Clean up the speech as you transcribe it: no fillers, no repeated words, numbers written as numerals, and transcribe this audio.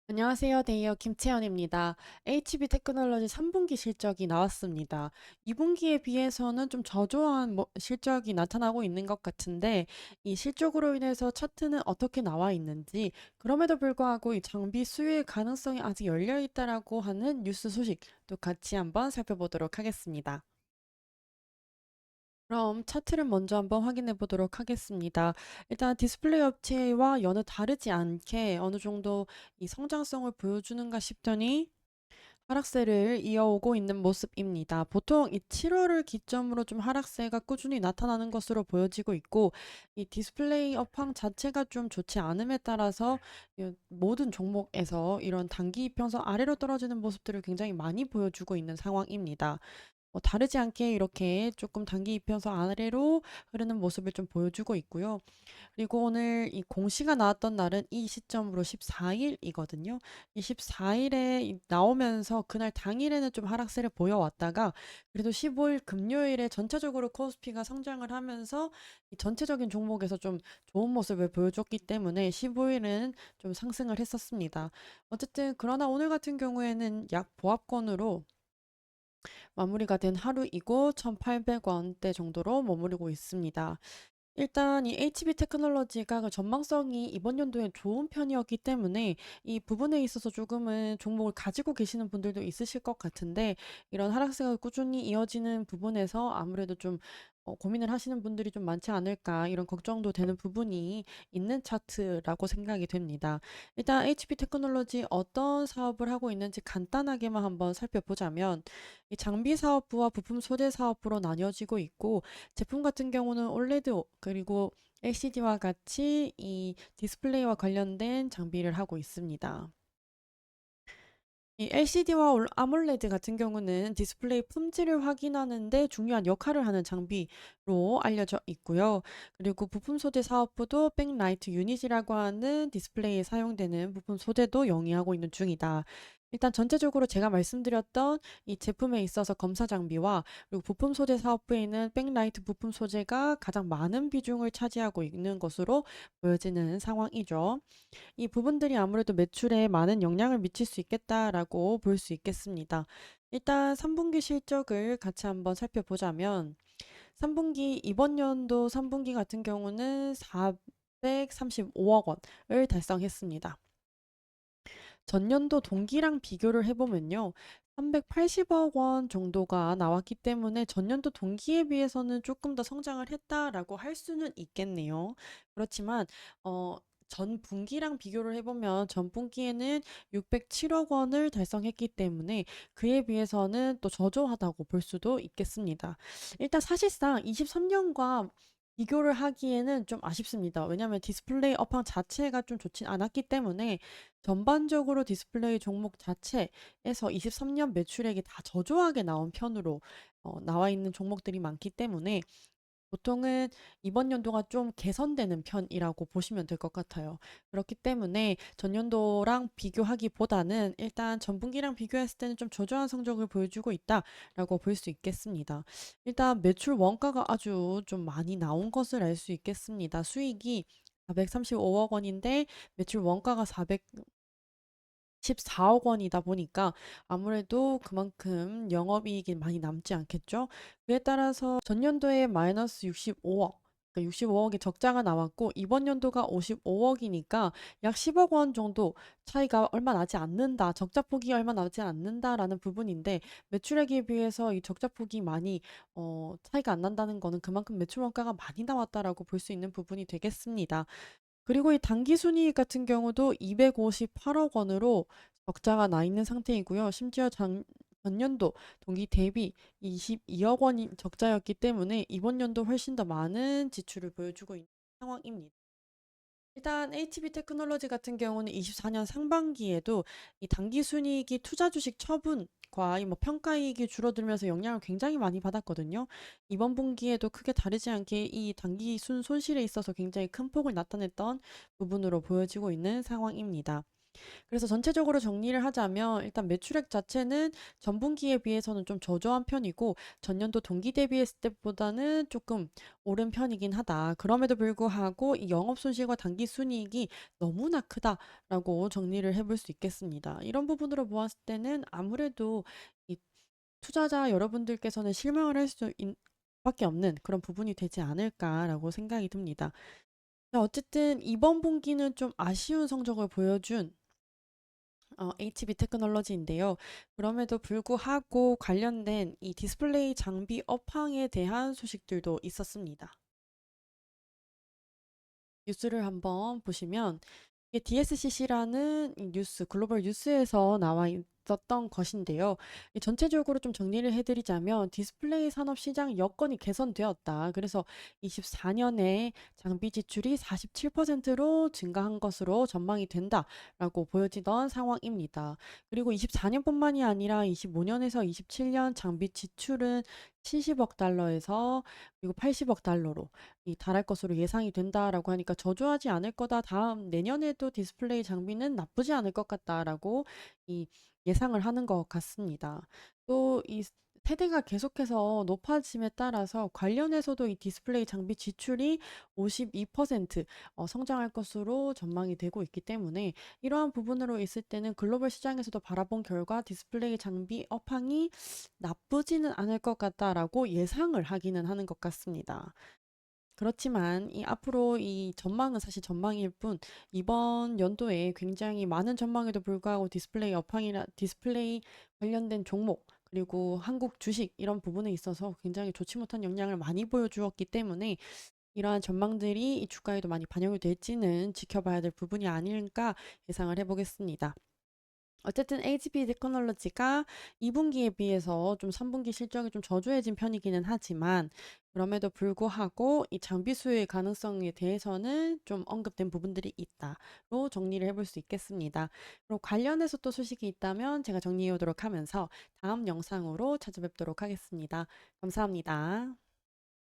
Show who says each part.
Speaker 1: 안녕하세요. 데이어 김채연입니다. HB 테크놀로지 3분기 실적이 나왔습니다. 2분기에 비해서는 좀 저조한 실적이 나타나고 있는 것 같은데, 이 실적으로 인해서 차트는 어떻게 나와 있는지, 그럼에도 불구하고 이 장비 수요의 가능성이 아직 열려 있다라고 하는 뉴스 소식도 같이 한번 살펴보도록 하겠습니다. 그럼 차트를 먼저 한번 확인해 보도록 하겠습니다. 일단 디스플레이 업체와 여느 다르지 않게 어느 정도 이 성장성을 보여주는가 싶더니 하락세를 이어오고 있는 모습입니다. 보통 이 7월을 기점으로 좀 하락세가 꾸준히 나타나는 것으로 보여지고 있고, 이 디스플레이 업황 자체가 좀 좋지 않음에 따라서 이 모든 종목에서 이런 단기 이평선 아래로 떨어지는 모습들을 굉장히 많이 보여주고 있는 상황입니다. 다르지 않게 이렇게 조금 단기 이평선 아래로 흐르는 모습을 좀 보여주고 있고요. 그리고 오늘 이 공시가 나왔던 날은 이 시점으로 14일이거든요. 이 14일에 나오면서 그날 당일에는 좀 하락세를 보여왔다가 그래도 15일 금요일에 전체적으로 코스피가 성장을 하면서 이 전체적인 종목에서 좀 좋은 모습을 보여줬기 때문에 15일은 좀 상승을 했었습니다. 어쨌든 그러나 오늘 같은 경우에는 약 보합권으로 마무리가 된 하루이고 1,800원대 정도로 머무르고 있습니다. 일단 이 HB 테크놀로지가 그 전망성이 이번 연도에 좋은 편이었기 때문에 이 부분에 있어서 조금은 종목을 가지고 계시는 분들도 있으실 것 같은데, 이런 하락세가 꾸준히 이어지는 부분에서 아무래도 좀 고민을 하시는 분들이 좀 많지 않을까, 이런 걱정도 되는 부분이 있는 차트라고 생각이 됩니다. 일단 HB 테크놀로지 어떤 사업을 하고 있는지 간단하게만 한번 살펴보자면, 이 장비 사업부와 부품 소재 사업부로 나뉘어지고 있고, 제품 같은 경우는 올레드 그리고 LCD와 같이 이 디스플레이와 관련된 장비를 하고 있습니다. 이 LCD와 아몰레드 같은 경우는 디스플레이 품질을 확인하는데 중요한 역할을 하는 장비로 알려져 있고요. 그리고 부품 소재 사업부도 백라이트 유닛이라고 하는 디스플레이에 사용되는 부품 소재도 영위하고 있는 중이다. 일단 전체적으로 제가 말씀드렸던 이 제품에 있어서 검사 장비와 그리고 부품 소재 사업부에는 백라이트 부품 소재가 가장 많은 비중을 차지하고 있는 것으로 보여지는 상황이죠. 이 부분들이 아무래도 매출에 많은 영향을 미칠 수 있겠다라고 볼 수 있겠습니다. 일단 3분기 실적을 같이 한번 살펴보자면 3분기 이번 연도 3분기 같은 경우는 435억 원을 달성했습니다. 전년도 동기랑 비교를 해보면요. 380억 원 정도가 나왔기 때문에 전년도 동기에 비해서는 조금 더 성장을 했다라고 할 수는 있겠네요. 그렇지만 전 분기랑 비교를 해보면 전 분기에는 607억 원을 달성했기 때문에 그에 비해서는 또 저조하다고 볼 수도 있겠습니다. 일단 사실상 23년과 비교를 하기에는 좀 아쉽습니다. 왜냐하면 디스플레이 업황 자체가 좀 좋진 않았기 때문에 전반적으로 디스플레이 종목 자체에서 23년 매출액이 다 저조하게 나온 편으로 나와 있는 종목들이 많기 때문에 보통은 이번 연도가 좀 개선되는 편이라고 보시면 될 것 같아요. 그렇기 때문에 전년도랑 비교하기보다는 일단 전분기랑 비교했을 때는 좀 저조한 성적을 보여주고 있다라고 볼 수 있겠습니다. 일단 매출 원가가 아주 좀 많이 나온 것을 알 수 있겠습니다. 수익이 435억 원인데 매출 원가가 14억 원이다 보니까 아무래도 그만큼 영업이익이 많이 남지 않겠죠. 그에 따라서 전년도에 마이너스 65억, 그러니까 65억의 적자가 나왔고 이번 연도가 55억이니까 약 10억 원 정도 차이가 얼마 나지 않는다, 적자 폭이 얼마 나지 않는다라는 부분인데, 매출액에 비해서 이 적자 폭이 많이 차이가 안 난다는 거는 그만큼 매출 원가가 많이 나왔다라고 볼 수 있는 부분이 되겠습니다. 그리고 이 당기순이익 같은 경우도 258억 원으로 적자가 나 있는 상태이고요. 심지어 전년도 동기 대비 22억 원이 적자였기 때문에 이번 연도 훨씬 더 많은 지출을 보여주고 있는 상황입니다. 일단 HB 테크놀로지 같은 경우는 24년 상반기에도 이 당기순이익이 투자 주식 처분과 이뭐 평가이익이 줄어들면서 영향을 굉장히 많이 받았거든요. 이번 분기에도 크게 다르지 않게 이 당기순 손실에 있어서 굉장히 큰 폭을 나타냈던 부분으로 보여지고 있는 상황입니다. 그래서 전체적으로 정리를 하자면 일단 매출액 자체는 전분기에 비해서는 좀 저조한 편이고 전년도 동기 대비했을 때보다는 조금 오른 편이긴 하다. 그럼에도 불구하고 이 영업 손실과 단기 순이익이 너무나 크다라고 정리를 해볼 수 있겠습니다. 이런 부분으로 보았을 때는 아무래도 이 투자자 여러분들께서는 실망을 할 수 밖에 없는 그런 부분이 되지 않을까라고 생각이 듭니다. 자, 어쨌든 이번 분기는 좀 아쉬운 성적을 보여준 HB 테크놀로지인데요. 그럼에도 불구하고 관련된 이 디스플레이 장비 업황에 대한 소식들도 있었습니다. 뉴스를 한번 보시면 이게 DSCC라는 뉴스, 글로벌 뉴스에서 나와 있었던 것인데요. 이 전체적으로 좀 정리를 해드리자면 디스플레이 산업 시장 여건이 개선되었다. 그래서 24년에 장비 지출이 47%로 증가한 것으로 전망이 된다라고 보여지던 상황입니다. 그리고 24년뿐만이 아니라 25년에서 27년 장비 지출은 70억 달러에서 그리고 80억 달러로 달할 것으로 예상이 된다라고 하니까 저조하지 않을 거다. 다음 내년에도 디스플레이 장비는 나쁘지 않을 것 같다라고 이 예상을 하는 것 같습니다. 또 이 세대가 계속해서 높아짐에 따라서 관련해서도 이 디스플레이 장비 지출이 52% 성장할 것으로 전망이 되고 있기 때문에 이러한 부분으로 있을 때는 글로벌 시장에서도 바라본 결과 디스플레이 장비 업황이 나쁘지는 않을 것 같다라고 예상을 하기는 하는 것 같습니다. 그렇지만 이 앞으로 이 전망은 사실 전망일 뿐 이번 연도에 굉장히 많은 전망에도 불구하고 디스플레이 업황이나 디스플레이 관련된 종목 그리고 한국 주식 이런 부분에 있어서 굉장히 좋지 못한 영향을 많이 보여주었기 때문에 이러한 전망들이 이 주가에도 많이 반영이 될지는 지켜봐야 될 부분이 아닐까 예상을 해보겠습니다. 어쨌든 HB 테크놀로지가 2분기에 비해서 좀 3분기 실적이 좀 저조해진 편이기는 하지만 그럼에도 불구하고 이 장비 수요의 가능성에 대해서는 좀 언급된 부분들이 있다로 정리를 해볼 수 있겠습니다. 그리고 관련해서 또 소식이 있다면 제가 정리해 오도록 하면서 다음 영상으로 찾아뵙도록 하겠습니다. 감사합니다.